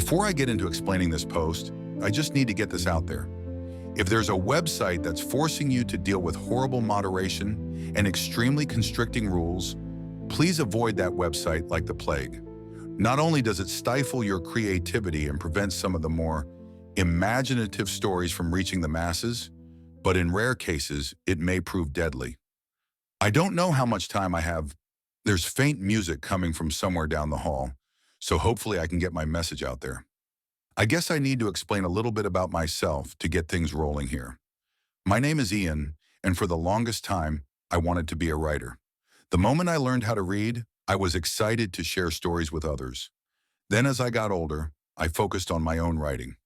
Before I get into explaining this post, I just need to get this out there. If there's a website that's forcing you to deal with horrible moderation and extremely constricting rules, please avoid that website like the plague. Not only does it stifle your creativity and prevent some of the more imaginative stories from reaching the masses, but in rare cases, it may prove deadly. I don't know how much time I have. There's faint music coming from somewhere down the hall, so hopefully I can get my message out there. I guess I need to explain a little bit about myself to get things rolling here. My name is Ian, and for the longest time, I wanted to be a writer. The moment I learned how to read, I was excited to share stories with others. Then as I got older, I focused on my own writing.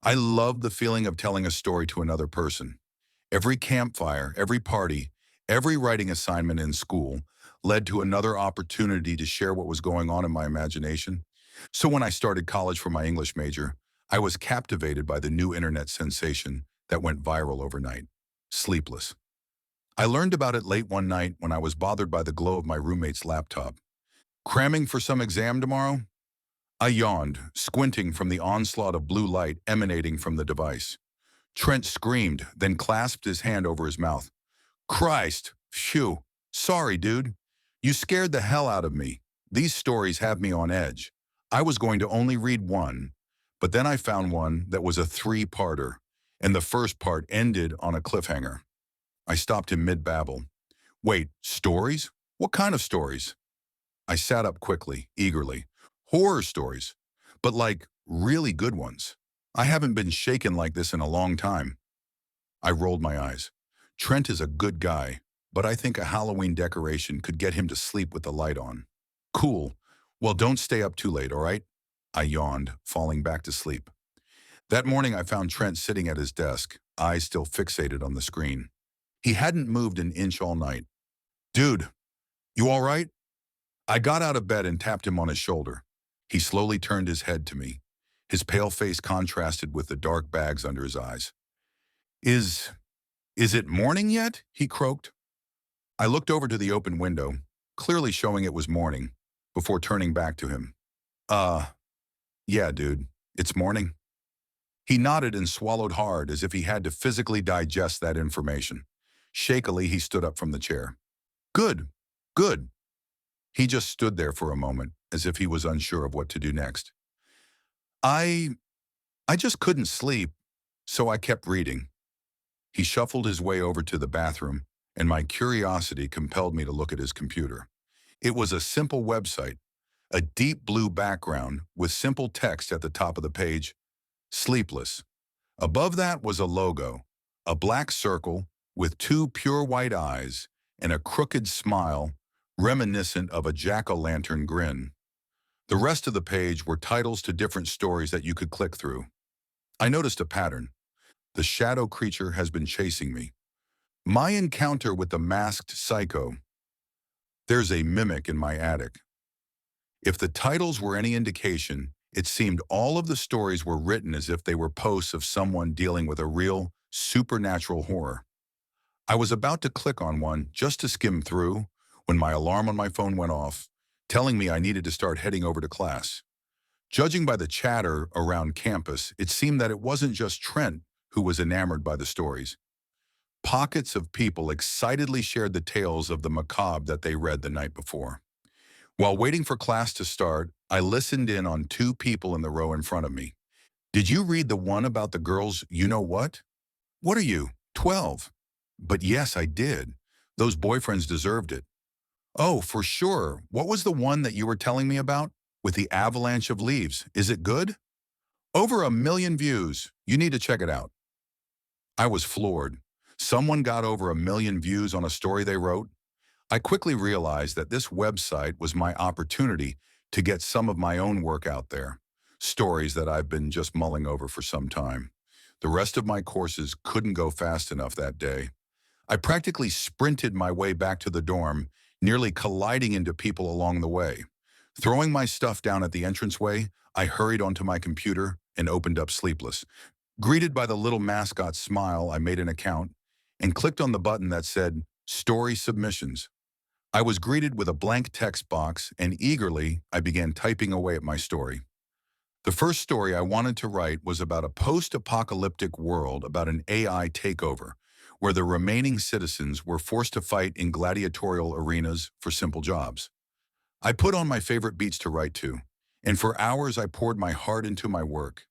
I loved the feeling of telling a story to another person. Every campfire, every party, every writing assignment in school led to another opportunity to share what was going on in my imagination. So when I started college for my English major, I was captivated by the new internet sensation that went viral overnight, Sleepless. I learned about it late one night when I was bothered by the glow of my roommate's laptop. Cramming for some exam tomorrow? I yawned, squinting from the onslaught of blue light emanating from the device. Trent screamed, then clasped his hand over his mouth. Christ, phew, sorry, dude. You scared the hell out of me. These stories have me on edge. I was going to only read one, but then I found one that was a three-parter, and the first part ended on a cliffhanger. I stopped him mid-babble. Wait, stories? What kind of stories? I sat up quickly, eagerly. Horror stories, but like really good ones. I haven't been shaken like this in a long time. I rolled my eyes. Trent is a good guy, but I think a Halloween decoration could get him to sleep with the light on. Cool. Well, don't stay up too late, all right? I yawned, falling back to sleep. That morning, I found Trent sitting at his desk, eyes still fixated on the screen. He hadn't moved an inch all night. Dude, you all right? I got out of bed and tapped him on his shoulder. He slowly turned his head to me. His pale face contrasted with the dark bags under his eyes. Is it morning yet? He croaked. I looked over to the open window, clearly showing it was morning, before turning back to him. Yeah, dude, it's morning. He nodded and swallowed hard as if he had to physically digest that information. Shakily, he stood up from the chair. Good, good. He just stood there for a moment, as if he was unsure of what to do next. I just couldn't sleep, so I kept reading. He shuffled his way over to the bathroom, and my curiosity compelled me to look at his computer. It was a simple website, a deep blue background with simple text at the top of the page, Sleepless. Above that was a logo, a black circle with two pure white eyes and a crooked smile reminiscent of a jack-o'-lantern grin. The rest of the page were titles to different stories that you could click through. I noticed a pattern. The shadow creature has been chasing me. My encounter with the masked psycho. There's a mimic in my attic. If the titles were any indication, it seemed all of the stories were written as if they were posts of someone dealing with a real, supernatural horror. I was about to click on one just to skim through when my alarm on my phone went off, telling me I needed to start heading over to class. Judging by the chatter around campus, it seemed that it wasn't just Trent who was enamored by the stories. Pockets of people excitedly shared the tales of the macabre that they read the night before. While waiting for class to start, I listened in on two people in the row in front of me. Did you read the one about the girls you-know-what? What are you, 12? But yes, I did. Those boyfriends deserved it. Oh, for sure. What was the one that you were telling me about? With the avalanche of leaves. Is it good? Over 1 million views. You need to check it out. I was floored. Someone got over 1 million views on a story they wrote. I quickly realized that this website was my opportunity to get some of my own work out there. Stories that I've been just mulling over for some time. The rest of my courses couldn't go fast enough that day. I practically sprinted my way back to the dorm, nearly colliding into people along the way. Throwing my stuff down at the entranceway, I hurried onto my computer and opened up Sleepless. Greeted by the little mascot smile, I made an account and clicked on the button that said, Story Submissions. I was greeted with a blank text box, and eagerly, I began typing away at my story. The first story I wanted to write was about a post-apocalyptic world about an AI takeover, where the remaining citizens were forced to fight in gladiatorial arenas for simple jobs. I put on my favorite beats to write to, and for hours I poured my heart into my work.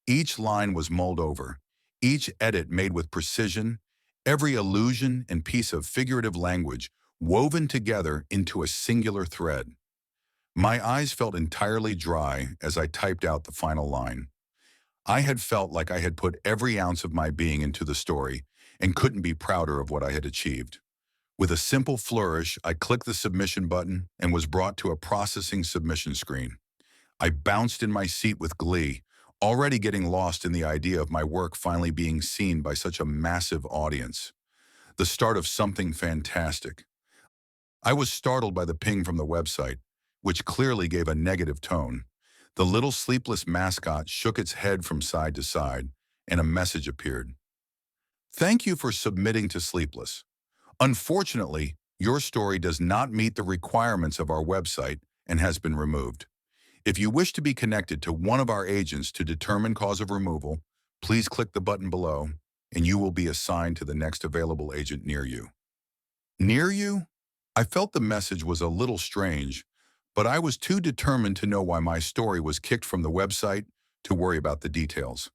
Each line was mulled over, each edit made with precision, every allusion and piece of figurative language woven together into a singular thread. My eyes felt entirely dry as I typed out the final line. I had felt like I had put every ounce of my being into the story and couldn't be prouder of what I had achieved. With a simple flourish, I clicked the submission button and was brought to a processing submission screen. I bounced in my seat with glee, already getting lost in the idea of my work finally being seen by such a massive audience. The start of something fantastic. I was startled by the ping from the website, which clearly gave a negative tone. The little Sleepless mascot shook its head from side to side, and a message appeared. Thank you for submitting to Sleepless. Unfortunately, your story does not meet the requirements of our website and has been removed. If you wish to be connected to one of our agents to determine cause of removal, please click the button below, and you will be assigned to the next available agent near you. Near you? I felt the message was a little strange, but I was too determined to know why my story was kicked from the website to worry about the details.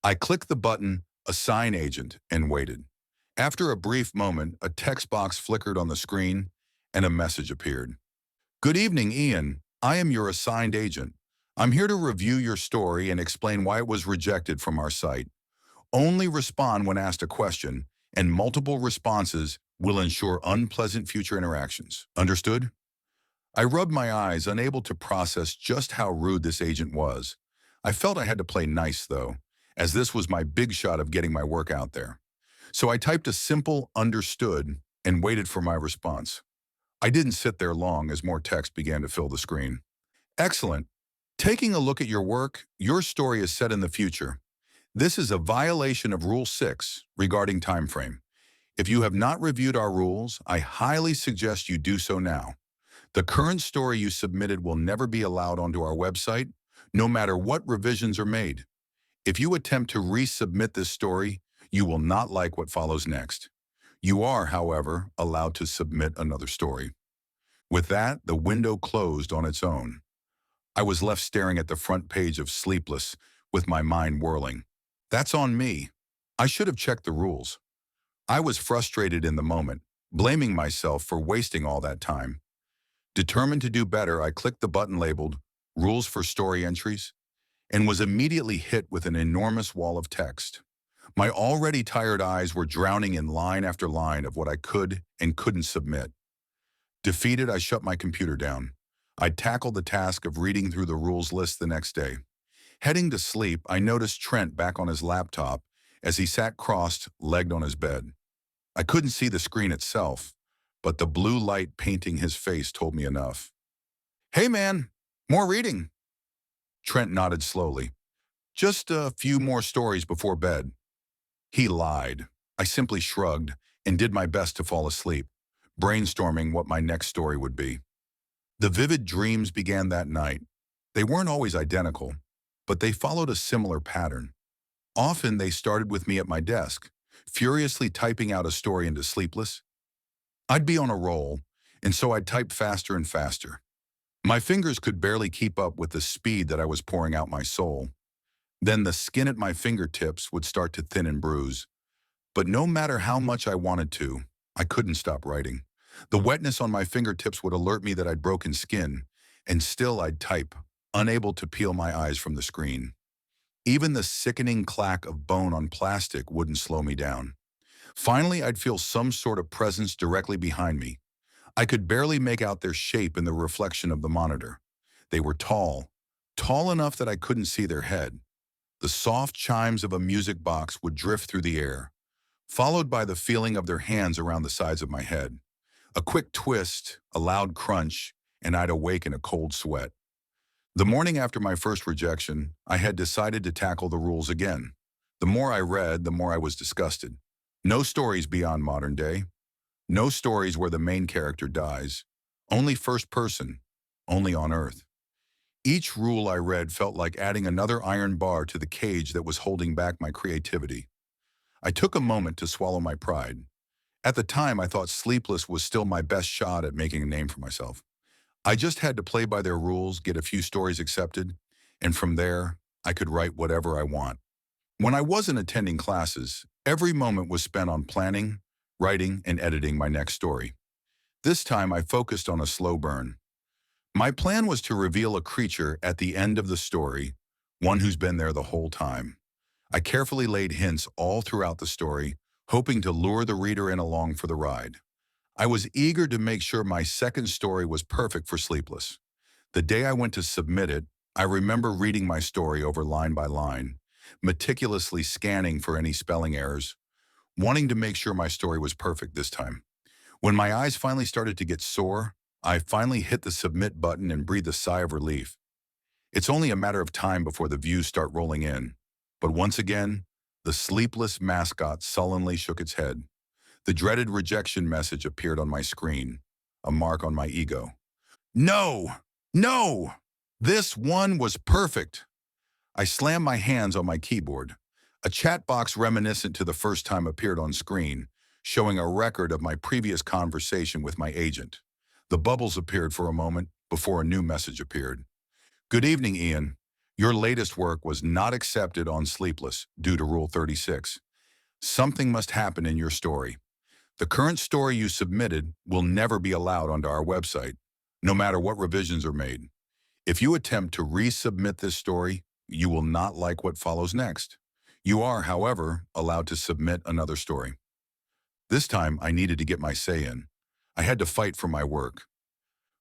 I clicked the button, Assign Agent, and waited. After a brief moment, a text box flickered on the screen, and a message appeared. Good evening, Ian. I am your assigned agent. I'm here to review your story and explain why it was rejected from our site. Only respond when asked a question, and multiple responses will ensure unpleasant future interactions. Understood? I rubbed my eyes, unable to process just how rude this agent was. I felt I had to play nice, though, as this was my big shot of getting my work out there. So I typed a simple understood and waited for my response. I didn't sit there long as more text began to fill the screen. Excellent. Taking a look at your work, your story is set in the future. This is a violation of Rule 6 regarding time frame. If you have not reviewed our rules, I highly suggest you do so now. The current story you submitted will never be allowed onto our website, no matter what revisions are made. If you attempt to resubmit this story, you will not like what follows next. You are, however, allowed to submit another story. With that, the window closed on its own. I was left staring at the front page of Sleepless with my mind whirling. That's on me. I should have checked the rules. I was frustrated in the moment, blaming myself for wasting all that time. Determined to do better, I clicked the button labeled Rules for Story Entries and was immediately hit with an enormous wall of text. My already tired eyes were drowning in line after line of what I could and couldn't submit. Defeated, I shut my computer down. I tackled the task of reading through the rules list the next day. Heading to sleep, I noticed Trent back on his laptop as he sat crossed-legged on his bed. I couldn't see the screen itself, but the blue light painting his face told me enough. Hey man, more reading. Trent nodded slowly. Just a few more stories before bed. He lied. I simply shrugged and did my best to fall asleep, brainstorming what my next story would be. The vivid dreams began that night. They weren't always identical, but they followed a similar pattern. Often they started with me at my desk, furiously typing out a story into Sleepless. I'd be on a roll, and so I'd type faster and faster. My fingers could barely keep up with the speed that I was pouring out my soul. Then the skin at my fingertips would start to thin and bruise. But no matter how much I wanted to, I couldn't stop writing. The wetness on my fingertips would alert me that I'd broken skin, and still I'd type, unable to peel my eyes from the screen. Even the sickening clack of bone on plastic wouldn't slow me down. Finally, I'd feel some sort of presence directly behind me. I could barely make out their shape in the reflection of the monitor. They were tall, tall enough that I couldn't see their head. The soft chimes of a music box would drift through the air, followed by the feeling of their hands around the sides of my head. A quick twist, a loud crunch, and I'd awake in a cold sweat. The morning after my first rejection, I had decided to tackle the rules again. The more I read, the more I was disgusted. No stories beyond modern day. No stories where the main character dies. Only first person. Only on Earth. Each rule I read felt like adding another iron bar to the cage that was holding back my creativity. I took a moment to swallow my pride. At the time, I thought Sleepless was still my best shot at making a name for myself. I just had to play by their rules, get a few stories accepted, and from there, I could write whatever I want. When I wasn't attending classes, every moment was spent on planning, writing, and editing my next story. This time, I focused on a slow burn. My plan was to reveal a creature at the end of the story, one who's been there the whole time. I carefully laid hints all throughout the story, hoping to lure the reader in along for the ride. I was eager to make sure my second story was perfect for Sleepless. The day I went to submit it, I remember reading my story over line by line, meticulously scanning for any spelling errors, wanting to make sure my story was perfect this time. When my eyes finally started to get sore, I finally hit the submit button and breathed a sigh of relief. It's only a matter of time before the views start rolling in. But once again, the Sleepless mascot sullenly shook its head. The dreaded rejection message appeared on my screen, a mark on my ego. No! No! This one was perfect! I slammed my hands on my keyboard. A chat box reminiscent to the first time appeared on screen, showing a record of my previous conversation with my agent. The bubbles appeared for a moment before a new message appeared. Good evening, Ian. Your latest work was not accepted on Sleepless due to Rule 36. Something must happen in your story. The current story you submitted will never be allowed onto our website, no matter what revisions are made. If you attempt to resubmit this story, you will not like what follows next. You are, however, allowed to submit another story. This time, I needed to get my say in. I had to fight for my work.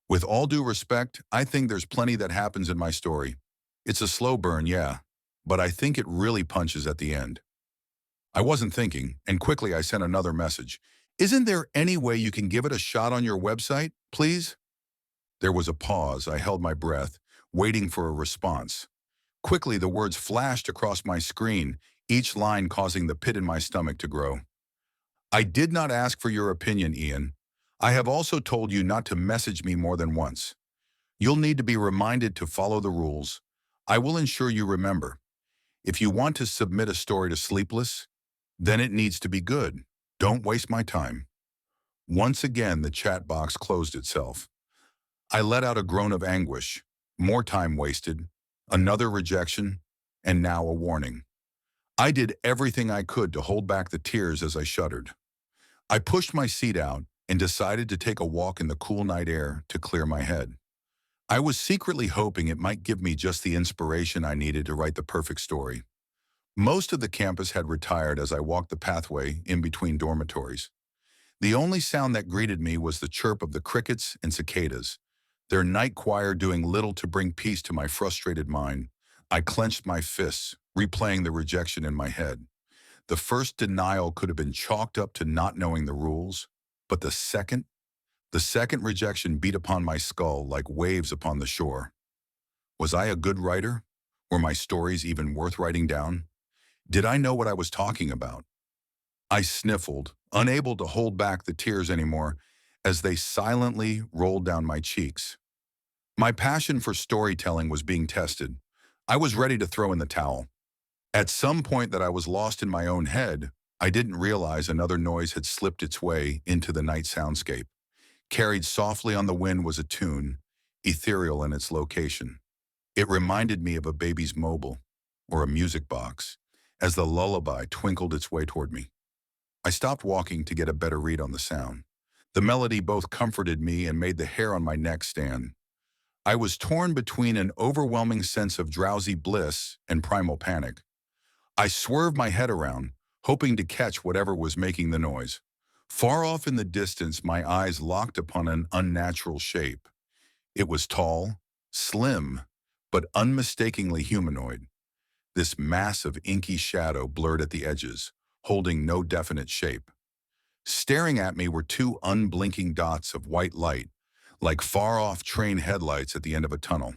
With all due respect, I think there's plenty that happens in my story. It's a slow burn, yeah, but I think it really punches at the end. I wasn't thinking, and quickly I sent another message. Isn't there any way you can give it a shot on your website, please? There was a pause. I held my breath, waiting for a response. Quickly, the words flashed across my screen, each line causing the pit in my stomach to grow. I did not ask for your opinion, Ian. I have also told you not to message me more than once. You'll need to be reminded to follow the rules. I will ensure you remember. If you want to submit a story to Sleepless, then it needs to be good. Don't waste my time. Once again, the chat box closed itself. I let out a groan of anguish. More time wasted, another rejection, and now a warning. I did everything I could to hold back the tears as I shuddered. I pushed my seat out and decided to take a walk in the cool night air to clear my head. I was secretly hoping it might give me just the inspiration I needed to write the perfect story. Most of the campus had retired as I walked the pathway in between dormitories. The only sound that greeted me was the chirp of the crickets and cicadas, their night choir doing little to bring peace to my frustrated mind. I clenched my fists, replaying the rejection in my head. The first denial could have been chalked up to not knowing the rules, but the second rejection beat upon my skull like waves upon the shore. Was I a good writer? Were my stories even worth writing down? Did I know what I was talking about? I sniffled, unable to hold back the tears anymore, as they silently rolled down my cheeks. My passion for storytelling was being tested. I was ready to throw in the towel. At some point that I was lost in my own head, I didn't realize another noise had slipped its way into the night soundscape. Carried softly on the wind was a tune, ethereal in its location. It reminded me of a baby's mobile, or a music box, as the lullaby twinkled its way toward me. I stopped walking to get a better read on the sound. The melody both comforted me and made the hair on my neck stand. I was torn between an overwhelming sense of drowsy bliss and primal panic. I swerved my head around, hoping to catch whatever was making the noise. Far off in the distance, my eyes locked upon an unnatural shape. It was tall, slim, but unmistakably humanoid. This mass of inky shadow blurred at the edges, holding no definite shape. Staring at me were two unblinking dots of white light, like far-off train headlights at the end of a tunnel.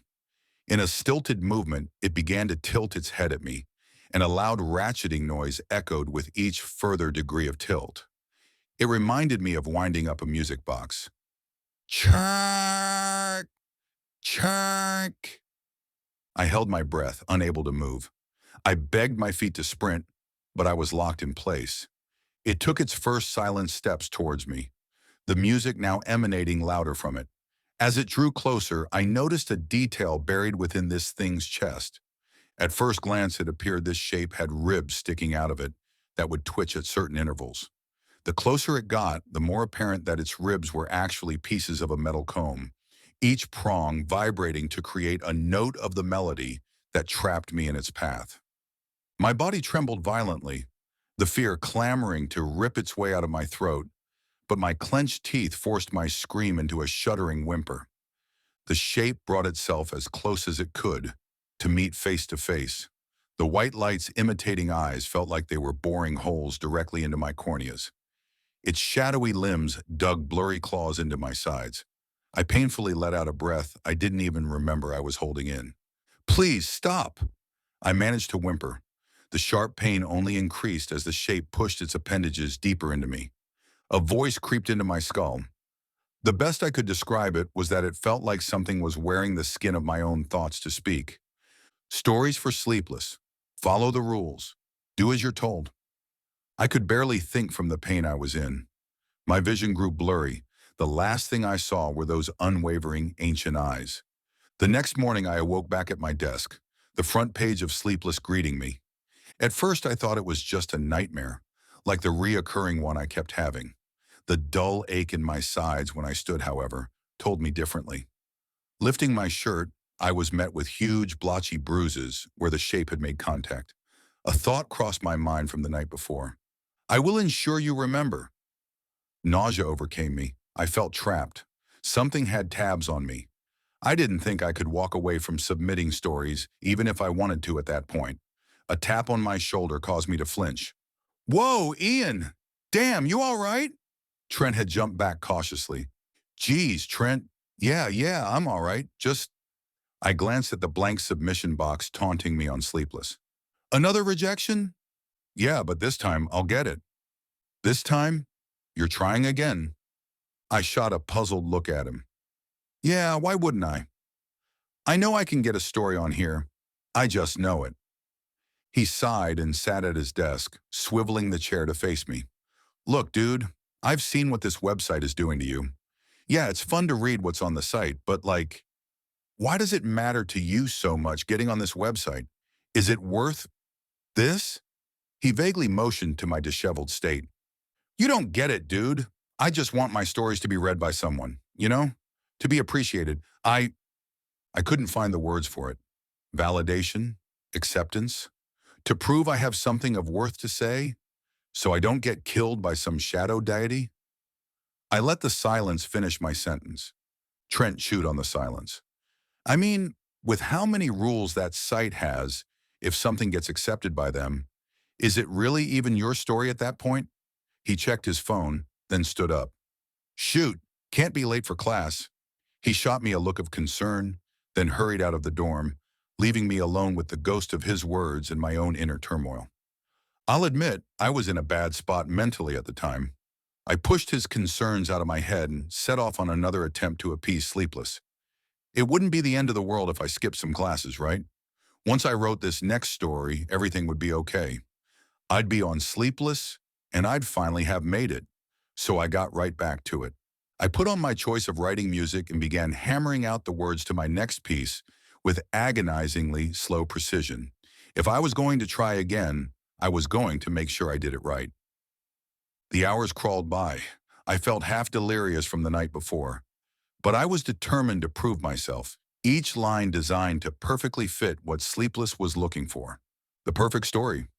In a stilted movement, it began to tilt its head at me, and a loud ratcheting noise echoed with each further degree of tilt. It reminded me of winding up a music box. Chirk! Chirk! I held my breath, unable to move. I begged my feet to sprint, but I was locked in place. It took its first silent steps towards me, the music now emanating louder from it. As it drew closer, I noticed a detail buried within this thing's chest. At first glance, it appeared this shape had ribs sticking out of it that would twitch at certain intervals. The closer it got, the more apparent that its ribs were actually pieces of a metal comb, each prong vibrating to create a note of the melody that trapped me in its path. My body trembled violently, the fear clamoring to rip its way out of my throat, but my clenched teeth forced my scream into a shuddering whimper. The shape brought itself as close as it could to meet face to face. The white light's imitating eyes felt like they were boring holes directly into my corneas. Its shadowy limbs dug blurry claws into my sides. I painfully let out a breath I didn't even remember I was holding in. "Please, stop!" I managed to whimper. The sharp pain only increased as the shape pushed its appendages deeper into me. A voice creeped into my skull. The best I could describe it was that it felt like something was wearing the skin of my own thoughts to speak. "Stories for Sleepless. Follow the rules. Do as you're told." I could barely think from the pain I was in. My vision grew blurry. The last thing I saw were those unwavering, ancient eyes. The next morning I awoke back at my desk, the front page of Sleepless greeting me. At first I thought it was just a nightmare, like the reoccurring one I kept having. The dull ache in my sides when I stood, however, told me differently. Lifting my shirt, I was met with huge, blotchy bruises where the shape had made contact. A thought crossed my mind from the night before. "I will ensure you remember." Nausea overcame me. I felt trapped. Something had tabs on me. I didn't think I could walk away from submitting stories, even if I wanted to at that point. A tap on my shoulder caused me to flinch. "Whoa, Ian! Damn, you all right?" Trent had jumped back cautiously. "Geez, Trent. Yeah, I'm all right. Just..." I glanced at the blank submission box taunting me on Sleepless. "Another rejection?" "Yeah, but this time I'll get it." "This time? You're trying again." I shot a puzzled look at him. "Yeah, why wouldn't I? I know I can get a story on here. I just know it." He sighed and sat at his desk, swiveling the chair to face me. "Look, dude, I've seen what this website is doing to you. Yeah, it's fun to read what's on the site, but like, why does it matter to you so much getting on this website? Is it worth this?" He vaguely motioned to my disheveled state. "You don't get it, dude. I just want my stories to be read by someone, you know? To be appreciated. I couldn't find the words for it. Validation? Acceptance? To prove I have something of worth to say, so I don't get killed by some shadow deity?" I let the silence finish my sentence. Trent chewed on the silence. "I mean, with how many rules that site has, if something gets accepted by them, is it really even your story at that point?" He checked his phone, then stood up. "Shoot, can't be late for class." He shot me a look of concern, then hurried out of the dorm, leaving me alone with the ghost of his words and my own inner turmoil. I'll admit, I was in a bad spot mentally at the time. I pushed his concerns out of my head and set off on another attempt to appease Sleepless. It wouldn't be the end of the world if I skipped some classes, right? Once I wrote this next story, everything would be okay. I'd be on Sleepless, and I'd finally have made it. So I got right back to it. I put on my choice of writing music and began hammering out the words to my next piece with agonizingly slow precision. If I was going to try again, I was going to make sure I did it right. The hours crawled by. I felt half delirious from the night before, but I was determined to prove myself, each line designed to perfectly fit what Sleepless was looking for. The perfect story,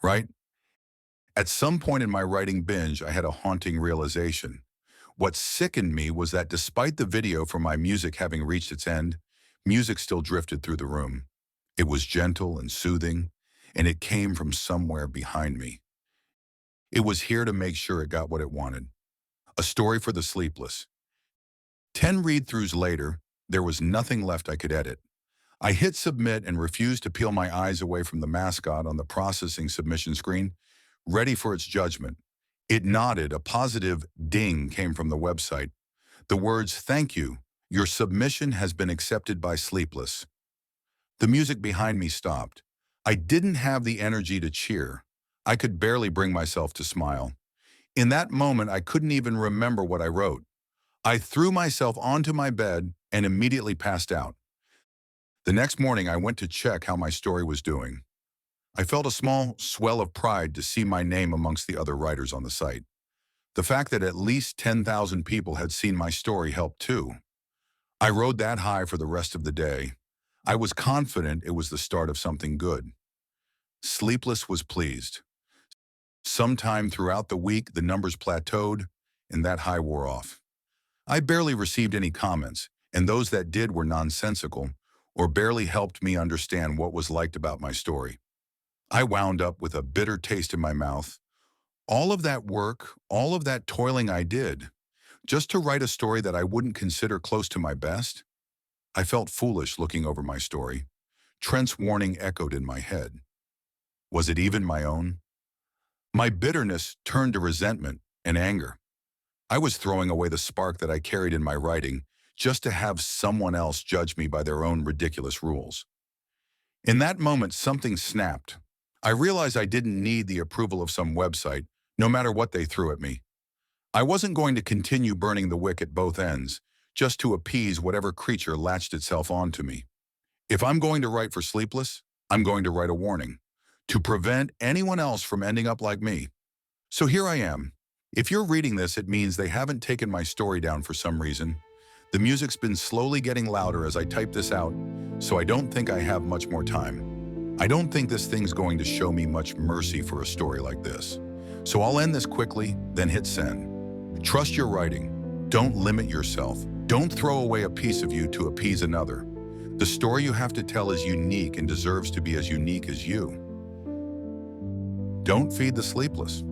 right? At some point in my writing binge, I had a haunting realization. What sickened me was that despite the video for my music having reached its end, music still drifted through the room. It was gentle and soothing, and it came from somewhere behind me. It was here to make sure it got what it wanted. A story for the Sleepless. 10 read-throughs later, there was nothing left I could edit. I hit submit and refused to peel my eyes away from the mascot on the processing submission screen, ready for its judgment. It nodded, a positive ding came from the website. The words, "Thank you. Your submission has been accepted by Sleepless." The music behind me stopped. I didn't have the energy to cheer. I could barely bring myself to smile. In that moment, I couldn't even remember what I wrote. I threw myself onto my bed and immediately passed out. The next morning, I went to check how my story was doing. I felt a small swell of pride to see my name amongst the other writers on the site. The fact that at least 10,000 people had seen my story helped too. I rode that high for the rest of the day. I was confident it was the start of something good. Sleepless was pleased. Sometime throughout the week, the numbers plateaued, and that high wore off. I barely received any comments, and those that did were nonsensical or barely helped me understand what was liked about my story. I wound up with a bitter taste in my mouth. All of that work, all of that toiling I did, just to write a story that I wouldn't consider close to my best? I felt foolish looking over my story. Trent's warning echoed in my head. Was it even my own? My bitterness turned to resentment and anger. I was throwing away the spark that I carried in my writing just to have someone else judge me by their own ridiculous rules. In that moment, something snapped. I realized I didn't need the approval of some website, no matter what they threw at me. I wasn't going to continue burning the wick at both ends, just to appease whatever creature latched itself onto me. If I'm going to write for Sleepless, I'm going to write a warning, to prevent anyone else from ending up like me. So here I am. If you're reading this, it means they haven't taken my story down for some reason. The music's been slowly getting louder as I type this out, so I don't think I have much more time. I don't think this thing's going to show me much mercy for a story like this. So I'll end this quickly, then hit send. Trust your writing. Don't limit yourself. Don't throw away a piece of you to appease another. The story you have to tell is unique and deserves to be as unique as you. Don't feed the sleepless.